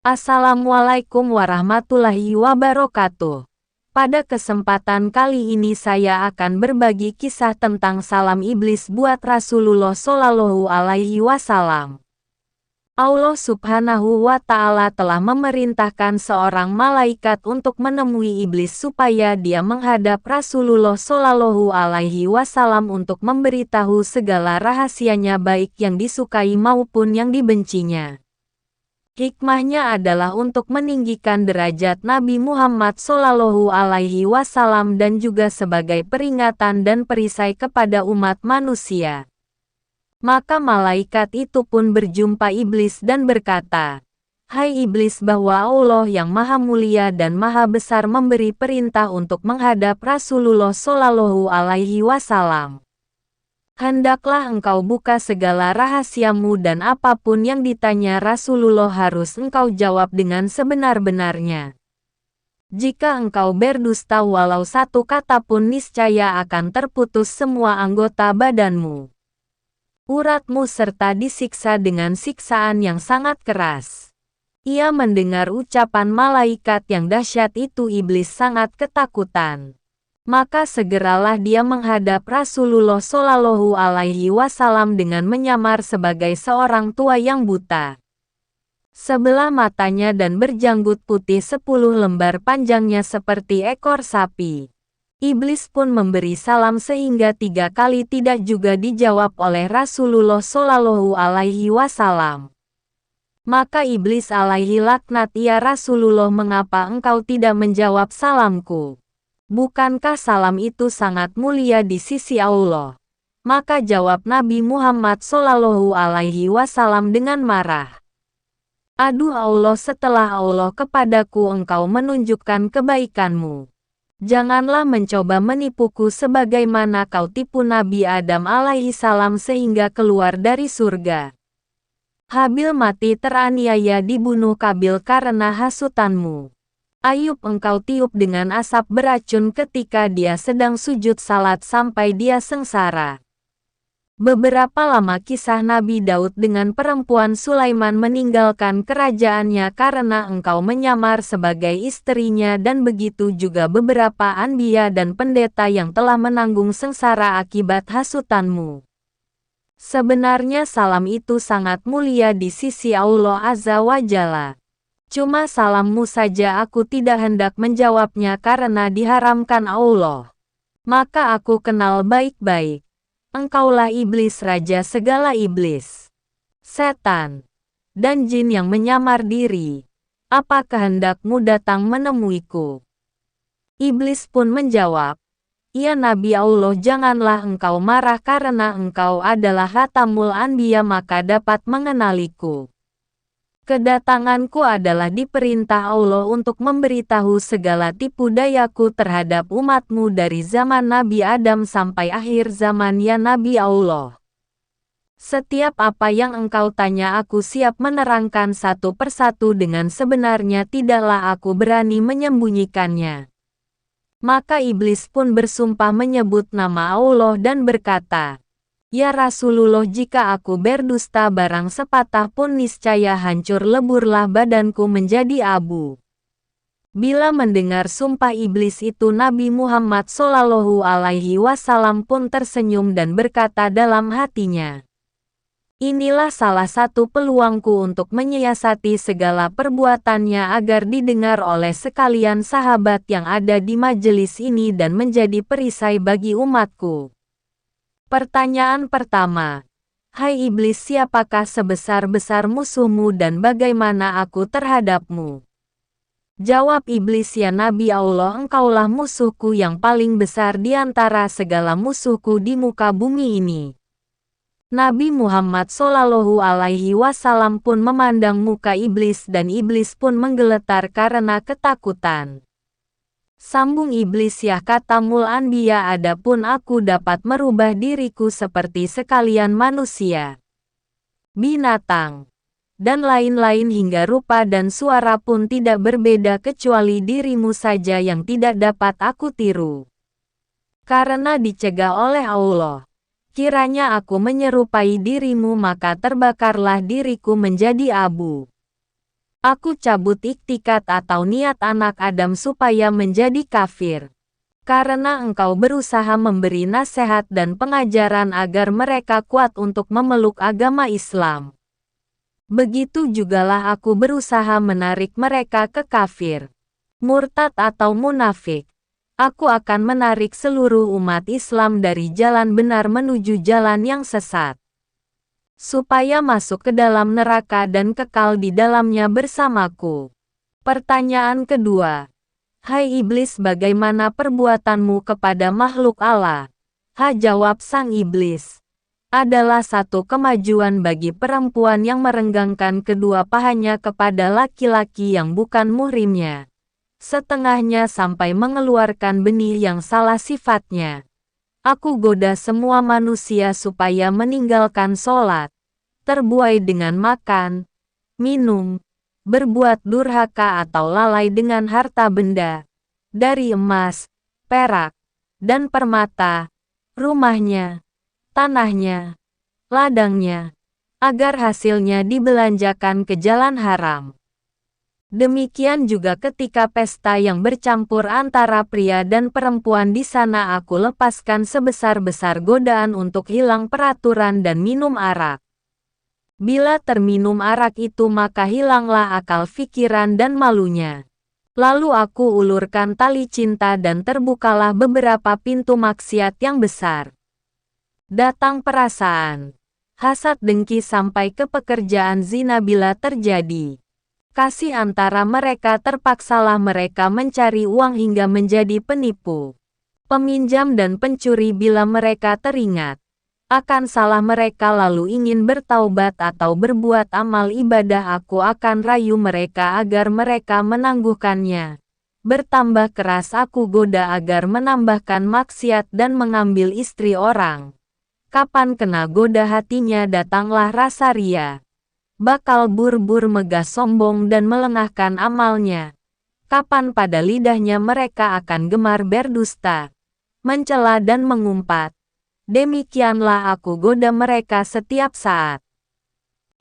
Assalamualaikum warahmatullahi wabarakatuh. Pada kesempatan kali ini saya akan berbagi kisah tentang salam iblis buat Rasulullah Shallallahu Alaihi Wasallam. Allah Subhanahu wa Ta'ala telah memerintahkan seorang malaikat untuk menemui iblis supaya dia menghadap Rasulullah Shallallahu Alaihi Wasallam untuk memberitahu segala rahasianya baik yang disukai maupun yang dibencinya. Hikmahnya adalah untuk meninggikan derajat Nabi Muhammad Shallallahu Alaihi Wasallam dan juga sebagai peringatan dan perisai kepada umat manusia. Maka malaikat itu pun berjumpa iblis dan berkata, "Hai iblis, bahwa Allah yang maha mulia dan maha besar memberi perintah untuk menghadap Rasulullah Shallallahu Alaihi Wasallam. Hendaklah engkau buka segala rahasiamu dan apapun yang ditanya Rasulullah harus engkau jawab dengan sebenar-benarnya. Jika engkau berdusta walau satu kata pun niscaya akan terputus semua anggota badanmu, uratmu serta disiksa dengan siksaan yang sangat keras." Ia mendengar ucapan malaikat yang dahsyat itu, iblis sangat ketakutan. Maka segeralah dia menghadap Rasulullah Shallallahu Alaihi Wasallam dengan menyamar sebagai seorang tua yang buta. Sebelah matanya dan berjanggut putih 10 lembar panjangnya seperti ekor sapi. Iblis pun memberi salam sehingga 3 kali tidak juga dijawab oleh Rasulullah Shallallahu Alaihi Wasallam. Maka iblis alaihi laknat, "Ya Rasulullah, mengapa engkau tidak menjawab salamku? Bukankah salam itu sangat mulia di sisi Allah?" Maka jawab Nabi Muhammad Shallallahu Alaihi Wasallam dengan marah, "Aduh Allah, setelah Allah kepadaku engkau menunjukkan kebaikanmu. Janganlah mencoba menipuku sebagaimana kau tipu Nabi Adam alaihi salam sehingga keluar dari surga. Habil mati teraniaya dibunuh Kabil karena hasutanmu. Ayub engkau tiup dengan asap beracun ketika dia sedang sujud salat sampai dia sengsara. Beberapa lama kisah Nabi Daud dengan perempuan Sulaiman meninggalkan kerajaannya karena engkau menyamar sebagai istrinya, dan begitu juga beberapa anbiya dan pendeta yang telah menanggung sengsara akibat hasutanmu. Sebenarnya salam itu sangat mulia di sisi Allah Azza wa Jalla. Cuma salammu saja aku tidak hendak menjawabnya karena diharamkan Allah. Maka aku kenal baik-baik. Engkaulah iblis, raja segala iblis, setan, dan jin yang menyamar diri. Apa kehendakmu datang menemuiku?" Iblis pun menjawab, "Ya Nabi Allah, janganlah engkau marah karena engkau adalah Khatamul Anbiya maka dapat mengenaliku. Kedatanganku adalah diperintah Allah untuk memberitahu segala tipu dayaku terhadap umatmu dari zaman Nabi Adam sampai akhir zaman, ya Nabi Allah. Setiap apa yang engkau tanya aku siap menerangkan satu persatu dengan sebenarnya, tidaklah aku berani menyembunyikannya." Maka iblis pun bersumpah menyebut nama Allah dan berkata, "Ya Rasulullah, jika aku berdusta barang sepatah pun niscaya hancur leburlah badanku menjadi abu." Bila mendengar sumpah iblis itu, Nabi Muhammad Shallallahu Alaihi Wasallam pun tersenyum dan berkata dalam hatinya, "Inilah salah satu peluangku untuk menyiasati segala perbuatannya agar didengar oleh sekalian sahabat yang ada di majelis ini dan menjadi perisai bagi umatku." Pertanyaan pertama, "Hai iblis, siapakah sebesar-besar musuhmu dan bagaimana aku terhadapmu?" Jawab iblis, "Ya Nabi Allah, engkaulah musuhku yang paling besar di antara segala musuhku di muka bumi ini." Nabi Muhammad Shallallahu Alaihi Wasallam pun memandang muka iblis dan iblis pun menggeletar karena ketakutan. Sambung iblis, "Ya Khatamul Anbiya, adapun aku dapat merubah diriku seperti sekalian manusia, binatang, dan lain-lain hingga rupa dan suara pun tidak berbeda kecuali dirimu saja yang tidak dapat aku tiru. Karena dicegah oleh Allah, kiranya aku menyerupai dirimu maka terbakarlah diriku menjadi abu." Aku cabut iktikat atau niat anak Adam supaya menjadi kafir. Karena engkau berusaha memberi nasihat dan pengajaran agar mereka kuat untuk memeluk agama Islam. Begitu jugalah aku berusaha menarik mereka ke kafir, murtad atau munafik. Aku akan menarik seluruh umat Islam dari jalan benar menuju jalan yang sesat, supaya masuk ke dalam neraka dan kekal di dalamnya bersamaku. Pertanyaan kedua. Hai iblis, bagaimana perbuatanmu kepada makhluk Allah? Jawab sang iblis. Adalah satu kemajuan bagi perempuan yang merenggangkan kedua pahanya kepada laki-laki yang bukan muhrimnya, setengahnya sampai mengeluarkan benih yang salah sifatnya. Aku goda semua manusia supaya meninggalkan sholat, terbuai dengan makan, minum, berbuat durhaka atau lalai dengan harta benda, dari emas, perak, dan permata, rumahnya, tanahnya, ladangnya, agar hasilnya dibelanjakan ke jalan haram. Demikian juga ketika pesta yang bercampur antara pria dan perempuan di sana aku lepaskan sebesar-besar godaan untuk hilang peraturan dan minum arak. Bila terminum arak itu maka hilanglah akal fikiran dan malunya. Lalu aku ulurkan tali cinta dan terbukalah beberapa pintu maksiat yang besar. Datang perasaan, hasad, dengki sampai ke pekerjaan zina bila terjadi kasih antara mereka, terpaksalah mereka mencari uang hingga menjadi penipu, peminjam dan pencuri bila mereka teringat akan salah mereka lalu ingin bertaubat atau berbuat amal ibadah, aku akan rayu mereka agar mereka menangguhkannya. Bertambah keras aku goda agar menambahkan maksiat dan mengambil istri orang. Kapan kena goda hatinya datanglah rasa ria. Bakal bur-bur megah sombong dan melengahkan amalnya. Kapan pada lidahnya mereka akan gemar berdusta, mencela dan mengumpat. Demikianlah aku goda mereka setiap saat.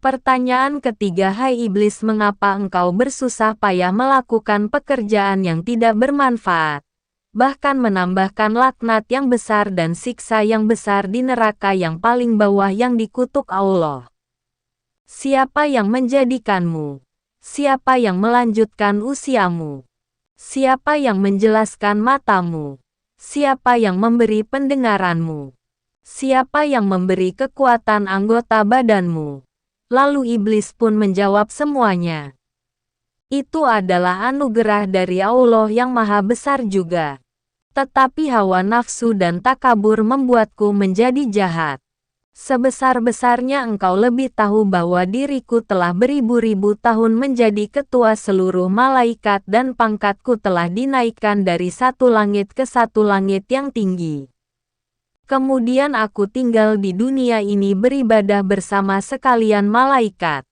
Pertanyaan ketiga. Hai iblis, mengapa engkau bersusah payah melakukan pekerjaan yang tidak bermanfaat, bahkan menambahkan laknat yang besar dan siksa yang besar di neraka yang paling bawah yang dikutuk Allah? Siapa yang menjadikanmu? Siapa yang melanjutkan usiamu? Siapa yang menjelaskan matamu? Siapa yang memberi pendengaranmu? Siapa yang memberi kekuatan anggota badanmu? Lalu iblis pun menjawab semuanya. Itu adalah anugerah dari Allah yang maha besar juga. Tetapi hawa nafsu dan takabur membuatku menjadi jahat. Sebesar-besarnya engkau lebih tahu bahwa diriku telah beribu-ribu tahun menjadi ketua seluruh malaikat dan pangkatku telah dinaikkan dari satu langit ke satu langit yang tinggi. Kemudian aku tinggal di dunia ini beribadah bersama sekalian malaikat.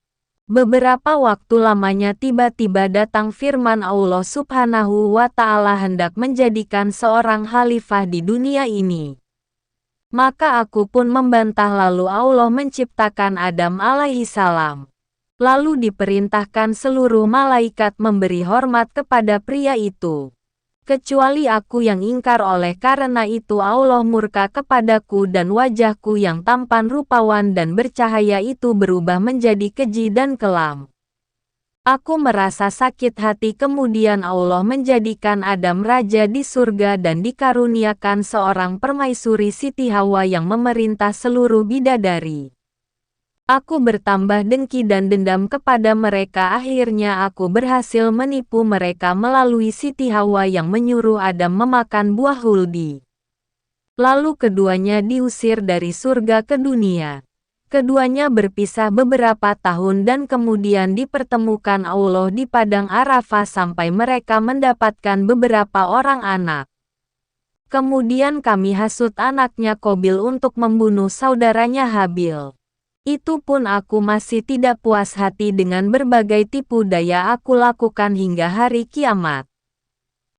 Beberapa waktu lamanya tiba-tiba datang firman Allah Subhanahu wa Ta'ala hendak menjadikan seorang khalifah di dunia ini. Maka aku pun membantah, lalu Allah menciptakan Adam alaihi salam. Lalu diperintahkan seluruh malaikat memberi hormat kepada pria itu, kecuali aku yang ingkar. Oleh karena itu Allah murka kepadaku dan wajahku yang tampan rupawan dan bercahaya itu berubah menjadi keji dan kelam. Aku merasa sakit hati. Kemudian Allah menjadikan Adam raja di surga dan dikaruniakan seorang permaisuri Siti Hawa yang memerintah seluruh bidadari. Aku bertambah dengki dan dendam kepada mereka. Akhirnya aku berhasil menipu mereka melalui Siti Hawa yang menyuruh Adam memakan buah huldi. Lalu keduanya diusir dari surga ke dunia. Keduanya berpisah beberapa tahun dan kemudian dipertemukan Allah di padang Arafah sampai mereka mendapatkan beberapa orang anak. Kemudian kami hasut anaknya Qabil untuk membunuh saudaranya Habil. Itu pun aku masih tidak puas hati dengan berbagai tipu daya aku lakukan hingga hari kiamat.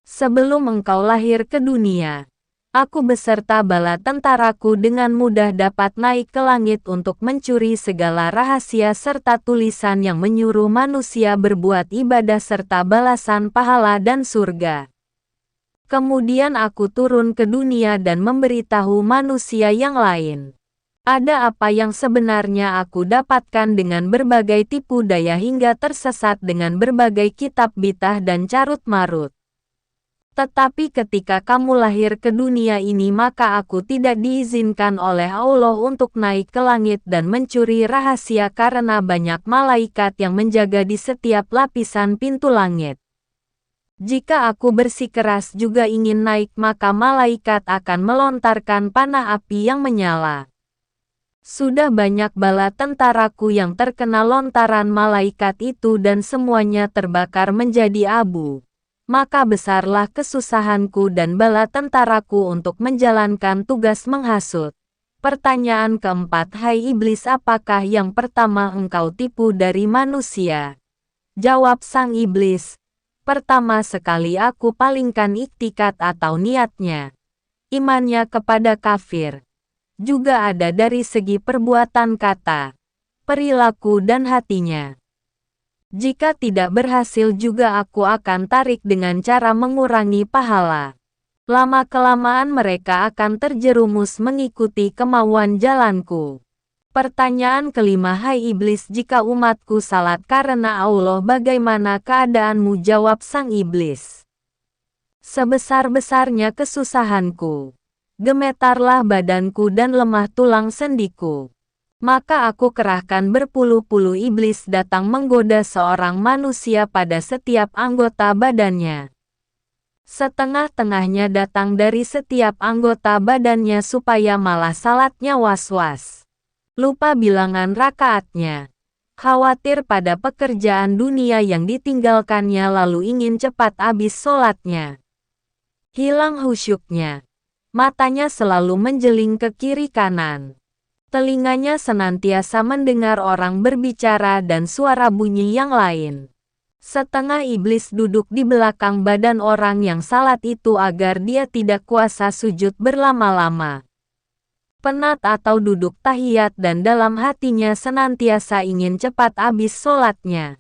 Sebelum engkau lahir ke dunia, Aku beserta bala tentaraku dengan mudah dapat naik ke langit untuk mencuri segala rahasia serta tulisan yang menyuruh manusia berbuat ibadah serta balasan pahala dan surga. Kemudian aku turun ke dunia dan memberitahu manusia yang lain. Ada apa yang sebenarnya aku dapatkan dengan berbagai tipu daya hingga tersesat dengan berbagai kitab bitah dan carut-marut. Tetapi ketika kamu lahir ke dunia ini maka aku tidak diizinkan oleh Allah untuk naik ke langit dan mencuri rahasia karena banyak malaikat yang menjaga di setiap lapisan pintu langit. Jika aku bersikeras juga ingin naik maka malaikat akan melontarkan panah api yang menyala. Sudah banyak bala tentaraku yang terkena lontaran malaikat itu dan semuanya terbakar menjadi abu. Maka besarlah kesusahanku dan bala tentaraku untuk menjalankan tugas menghasut. Pertanyaan keempat, hai iblis, apakah yang pertama engkau tipu dari manusia? Jawab sang iblis, pertama sekali aku palingkan iktikat atau niatnya. Imannya kepada kafir. Juga ada dari segi perbuatan kata, perilaku dan hatinya. Jika tidak berhasil juga aku akan tarik dengan cara mengurangi pahala. Lama-kelamaan mereka akan terjerumus mengikuti kemauan jalanku. Pertanyaan kelima, hai iblis, jika umatku salat karena Allah bagaimana keadaanmu? Jawab sang iblis, sebesar-besarnya kesusahanku. Gemetarlah badanku dan lemah tulang sendiku. Maka aku kerahkan berpuluh-puluh iblis datang menggoda seorang manusia pada setiap anggota badannya. Setengah-tengahnya datang dari setiap anggota badannya supaya malah salatnya was-was. Lupa bilangan rakaatnya. Khawatir pada pekerjaan dunia yang ditinggalkannya lalu ingin cepat habis sholatnya. Hilang khusyuknya. Matanya selalu menjeling ke kiri kanan. Telinganya senantiasa mendengar orang berbicara dan suara bunyi yang lain. Setengah iblis duduk di belakang badan orang yang salat itu agar dia tidak kuasa sujud berlama-lama. Penat atau duduk tahiyat dan dalam hatinya senantiasa ingin cepat habis sholatnya.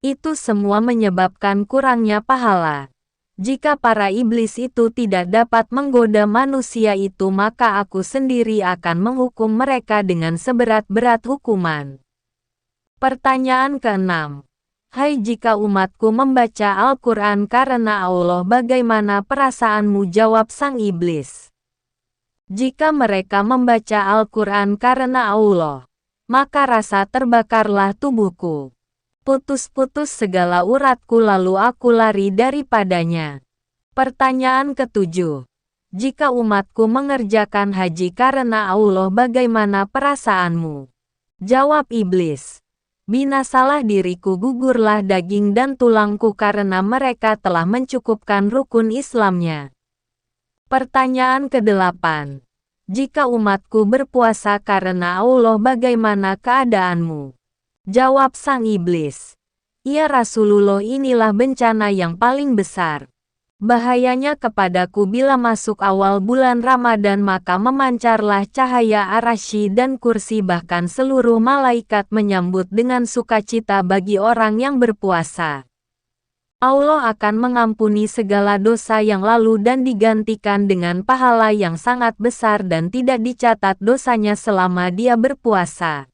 Itu semua menyebabkan kurangnya pahala. Jika para iblis itu tidak dapat menggoda manusia itu maka aku sendiri akan menghukum mereka dengan seberat-berat hukuman. Pertanyaan keenam. Hai, jika umatku membaca Al-Quran karena Allah bagaimana perasaanmu? Jawab sang iblis. Jika mereka membaca Al-Quran karena Allah, maka rasa terbakarlah tubuhku. Putus-putus segala uratku lalu aku lari daripadanya. Pertanyaan ketujuh. Jika umatku mengerjakan haji karena Allah bagaimana perasaanmu? Jawab iblis. Binasalah diriku, gugurlah daging dan tulangku karena mereka telah mencukupkan rukun Islamnya. Pertanyaan kedelapan. Jika umatku berpuasa karena Allah bagaimana keadaanmu? Jawab sang iblis. Ya Rasulullah, inilah bencana yang paling besar. Bahayanya kepadaku bila masuk awal bulan Ramadan maka memancarlah cahaya arasy dan kursi, bahkan seluruh malaikat menyambut dengan sukacita bagi orang yang berpuasa. Allah akan mengampuni segala dosa yang lalu dan digantikan dengan pahala yang sangat besar dan tidak dicatat dosanya selama dia berpuasa.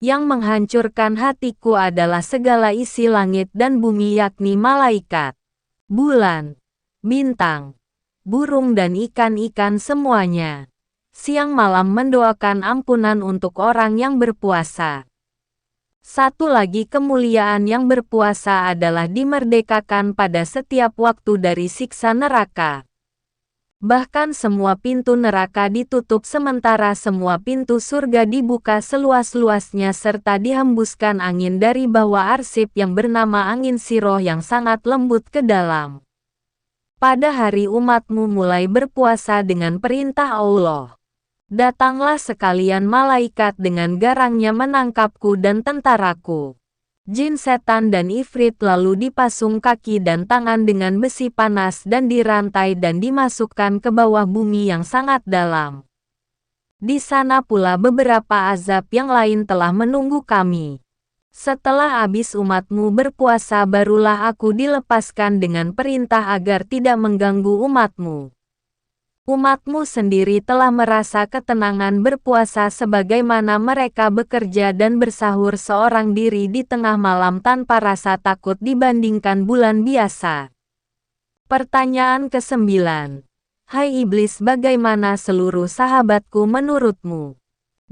Yang menghancurkan hatiku adalah segala isi langit dan bumi, yakni malaikat, bulan, bintang, burung dan ikan-ikan semuanya. Siang malam mendoakan ampunan untuk orang yang berpuasa. Satu lagi kemuliaan yang berpuasa adalah dimerdekakan pada setiap waktu dari siksa neraka. Bahkan semua pintu neraka ditutup sementara semua pintu surga dibuka seluas-luasnya serta dihembuskan angin dari bawah arsip yang bernama angin siroh yang sangat lembut ke dalam. Pada hari umatmu mulai berpuasa dengan perintah Allah. Datanglah sekalian malaikat dengan garangnya menangkapku dan tentaraku. Jin setan dan ifrit lalu dipasung kaki dan tangan dengan besi panas dan dirantai dan dimasukkan ke bawah bumi yang sangat dalam. Di sana pula beberapa azab yang lain telah menunggu kami. Setelah habis umatmu berpuasa barulah aku dilepaskan dengan perintah agar tidak mengganggu umatmu. Umatmu sendiri telah merasa ketenangan berpuasa sebagaimana mereka bekerja dan bersahur seorang diri di tengah malam tanpa rasa takut dibandingkan bulan biasa. Pertanyaan ke-9. Hai iblis, bagaimana seluruh sahabatku menurutmu?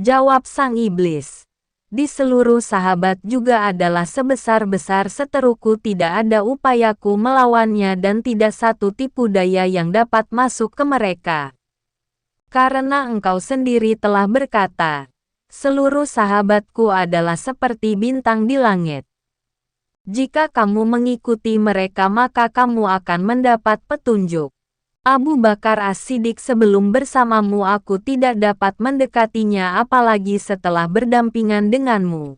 Jawab sang iblis. Di seluruh sahabat juga adalah sebesar-besar seteruku, tidak ada upayaku melawannya dan tidak satu tipu daya yang dapat masuk ke mereka. Karena engkau sendiri telah berkata, seluruh sahabatku adalah seperti bintang di langit. Jika kamu mengikuti mereka maka kamu akan mendapat petunjuk. Abu Bakar As-Siddiq, sebelum bersamamu aku tidak dapat mendekatinya apalagi setelah berdampingan denganmu.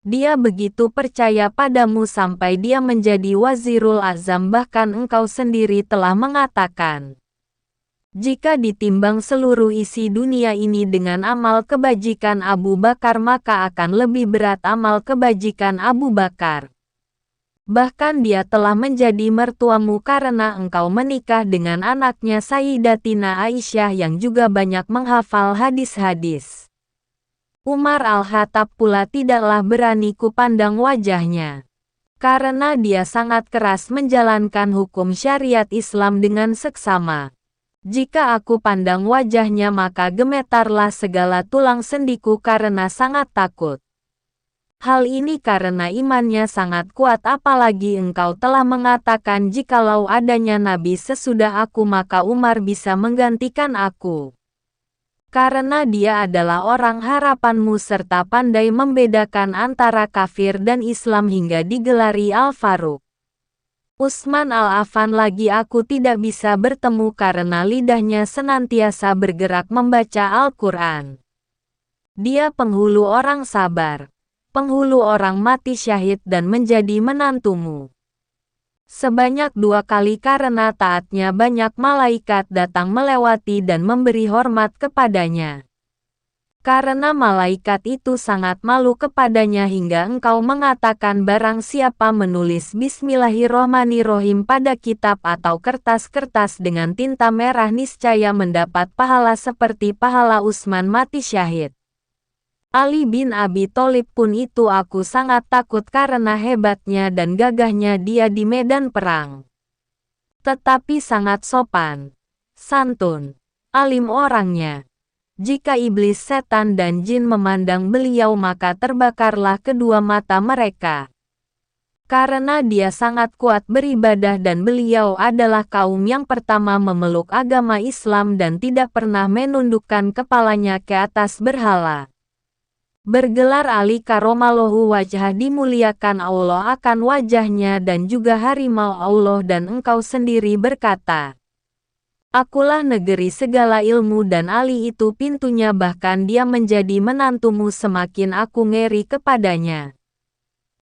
Dia begitu percaya padamu sampai dia menjadi Wazirul Azam, bahkan engkau sendiri telah mengatakan, jika ditimbang seluruh isi dunia ini dengan amal kebajikan Abu Bakar maka akan lebih berat amal kebajikan Abu Bakar. Bahkan dia telah menjadi mertuamu karena engkau menikah dengan anaknya Sayyidatina Aisyah yang juga banyak menghafal hadis-hadis. Umar Al-Khattab pula tidaklah berani kupandang wajahnya. Karena dia sangat keras menjalankan hukum syariat Islam dengan seksama. Jika aku pandang wajahnya maka gemetarlah segala tulang sendiku karena sangat takut. Hal ini karena imannya sangat kuat, apalagi engkau telah mengatakan jikalau adanya nabi sesudah aku maka Umar bisa menggantikan aku. Karena dia adalah orang harapanmu serta pandai membedakan antara kafir dan Islam hingga digelari Al-Faruq. Utsman Al-Affan lagi aku tidak bisa bertemu karena lidahnya senantiasa bergerak membaca Al-Quran. Dia penghulu orang sabar. Penghulu orang mati syahid dan menjadi menantumu. Sebanyak 2 kali karena taatnya banyak malaikat datang melewati dan memberi hormat kepadanya. Karena malaikat itu sangat malu kepadanya hingga engkau mengatakan barang siapa menulis Bismillahirrohmanirrohim pada kitab atau kertas-kertas dengan tinta merah niscaya mendapat pahala seperti pahala Utsman mati syahid. Ali bin Abi Thalib pun itu aku sangat takut karena hebatnya dan gagahnya dia di medan perang. Tetapi sangat sopan, santun, alim orangnya. Jika iblis, setan dan jin memandang beliau maka terbakarlah kedua mata mereka. Karena dia sangat kuat beribadah dan beliau adalah kaum yang pertama memeluk agama Islam dan tidak pernah menundukkan kepalanya ke atas berhala. Bergelar Ali Karomallahu Wajhah, dimuliakan Allah akan wajahnya dan juga harimau Allah, dan engkau sendiri berkata, akulah negeri segala ilmu dan Ali itu pintunya, bahkan dia menjadi menantumu semakin aku ngeri kepadanya.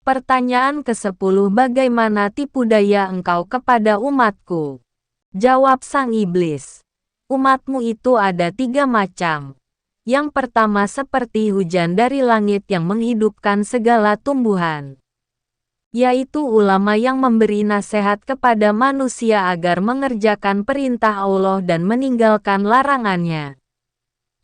Pertanyaan ke-10. Bagaimana tipu daya engkau kepada umatku? Jawab sang iblis, umatmu itu ada 3 macam. Yang pertama seperti hujan dari langit yang menghidupkan segala tumbuhan. Yaitu ulama yang memberi nasihat kepada manusia agar mengerjakan perintah Allah dan meninggalkan larangannya.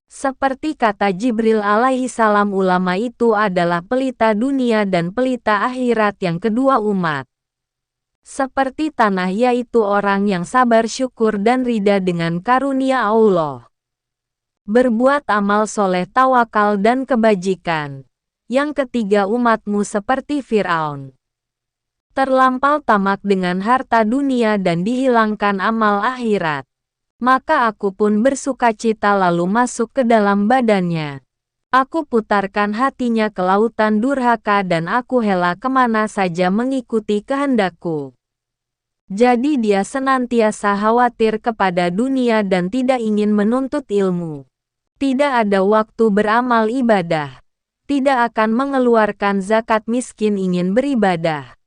Seperti kata Jibril alaihi salam, ulama itu adalah pelita dunia dan pelita akhirat yang kedua umat. Seperti tanah, yaitu orang yang sabar, syukur dan ridha dengan karunia Allah. Berbuat amal soleh, tawakal dan kebajikan. Yang ketiga umatmu seperti Fir'aun. Terlampau tamak dengan harta dunia dan dihilangkan amal akhirat. Maka aku pun bersukacita lalu masuk ke dalam badannya. Aku putarkan hatinya ke lautan durhaka dan aku hela kemana saja mengikuti kehendakku. Jadi dia senantiasa khawatir kepada dunia dan tidak ingin menuntut ilmu. Tidak ada waktu beramal ibadah. tidak akan mengeluarkan zakat miskin ingin beribadah.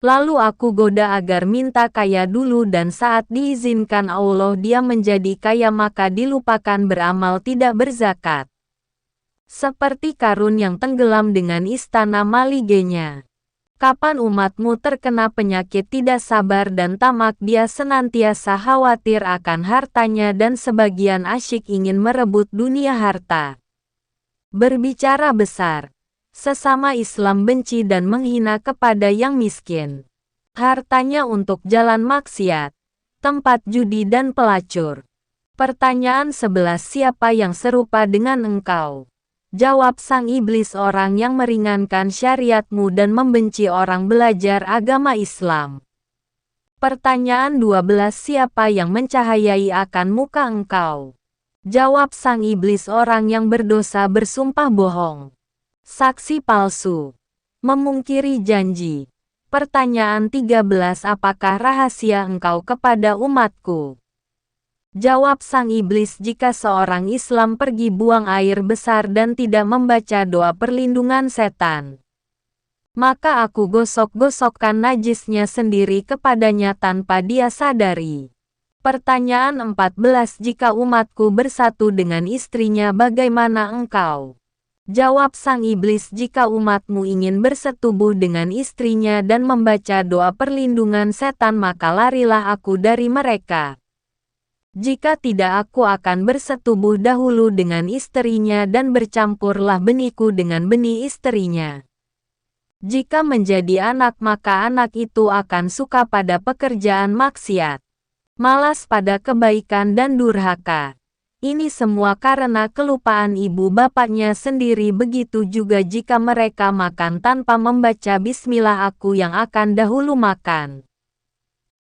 Lalu aku goda agar minta kaya dulu dan saat diizinkan Allah dia menjadi kaya maka dilupakan beramal tidak berzakat. Seperti karun yang tenggelam dengan istana maligenya. Kapan umatmu terkena penyakit tidak sabar dan tamak dia senantiasa khawatir akan hartanya dan sebagian asyik ingin merebut dunia harta. Berbicara besar. Sesama Islam benci dan menghina kepada yang miskin. Hartanya untuk jalan maksiat, tempat judi dan pelacur. Pertanyaan 11 siapa yang serupa dengan engkau? Jawab sang iblis orang yang meringankan syariatmu dan membenci orang belajar agama Islam. Pertanyaan 12 siapa yang mencahayai akan muka engkau? Jawab sang iblis orang yang berdosa bersumpah bohong. Saksi palsu. Memungkiri janji. Pertanyaan 13 apakah rahasia engkau kepada umatku? Jawab sang iblis jika seorang Islam pergi buang air besar dan tidak membaca doa perlindungan setan. Maka aku gosok-gosokkan najisnya sendiri kepadanya tanpa dia sadari. Pertanyaan 14 jika umatku bersatu dengan istrinya bagaimana engkau? Jawab sang iblis jika umatmu ingin bersetubuh dengan istrinya dan membaca doa perlindungan setan maka larilah aku dari mereka. Jika tidak aku akan bersetubuh dahulu dengan istrinya dan bercampurlah benihku dengan benih istrinya. Jika menjadi anak maka anak itu akan suka pada pekerjaan maksiat, malas pada kebaikan dan durhaka. Ini semua karena kelupaan ibu bapaknya sendiri begitu juga jika mereka makan tanpa membaca bismillah aku yang akan dahulu makan.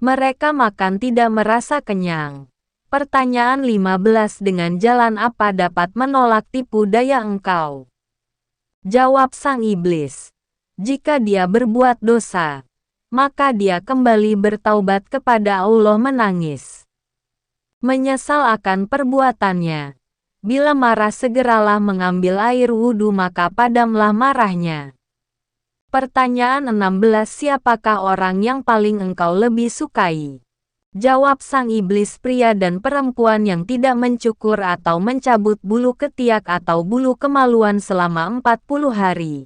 Mereka makan tidak merasa kenyang. Pertanyaan 15 dengan jalan apa dapat menolak tipu daya engkau? Jawab sang iblis. Jika dia berbuat dosa, maka dia kembali bertaubat kepada Allah menangis. Menyesal akan perbuatannya. Bila marah segeralah mengambil air wudhu maka padamlah marahnya. Pertanyaan 16 siapakah orang yang paling engkau lebih sukai? Jawab sang iblis pria dan perempuan yang tidak mencukur atau mencabut bulu ketiak atau bulu kemaluan selama 40 hari.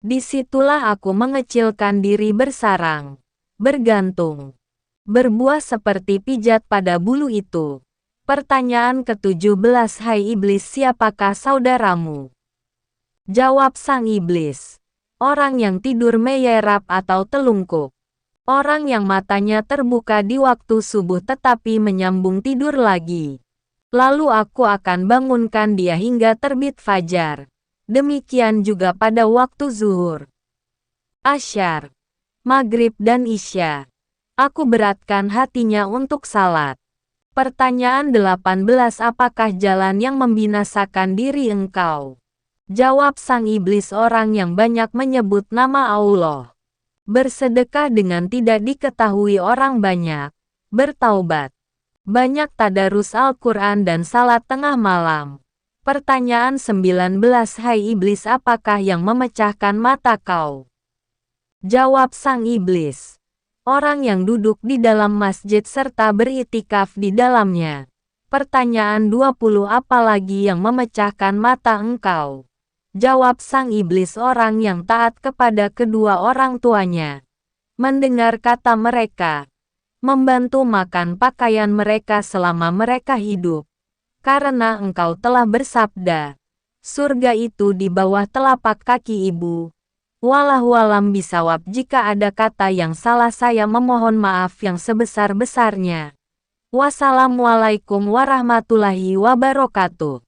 Disitulah aku mengecilkan diri bersarang, bergantung, berbuah seperti pijat pada bulu itu. Pertanyaan ke-17 Hai iblis siapakah saudaramu? Jawab sang iblis, orang yang tidur meyerap atau telungkup. Orang yang matanya terbuka di waktu subuh tetapi menyambung tidur lagi. Lalu aku akan bangunkan dia hingga terbit fajar. Demikian juga pada waktu zuhur, asyar, maghrib dan isya. Aku beratkan hatinya untuk salat. Pertanyaan 18 apakah jalan yang membinasakan diri engkau? Jawab sang iblis orang yang banyak menyebut nama Allah. Bersedekah dengan tidak diketahui orang banyak, bertaubat, banyak tadarus Al-Quran dan salat tengah malam. Pertanyaan 19 Hai iblis apakah yang memecahkan mata kau? Jawab sang iblis, orang yang duduk di dalam masjid serta beritikaf di dalamnya. Pertanyaan 20 apalagi yang memecahkan mata engkau? Jawab sang iblis orang yang taat kepada kedua orang tuanya. Mendengar kata mereka. Membantu makan pakaian mereka selama mereka hidup. Karena engkau telah bersabda. Surga itu di bawah telapak kaki ibu. Wallahualam bisawab jika ada kata yang salah saya memohon maaf yang sebesar-besarnya. Wassalamualaikum warahmatullahi wabarakatuh.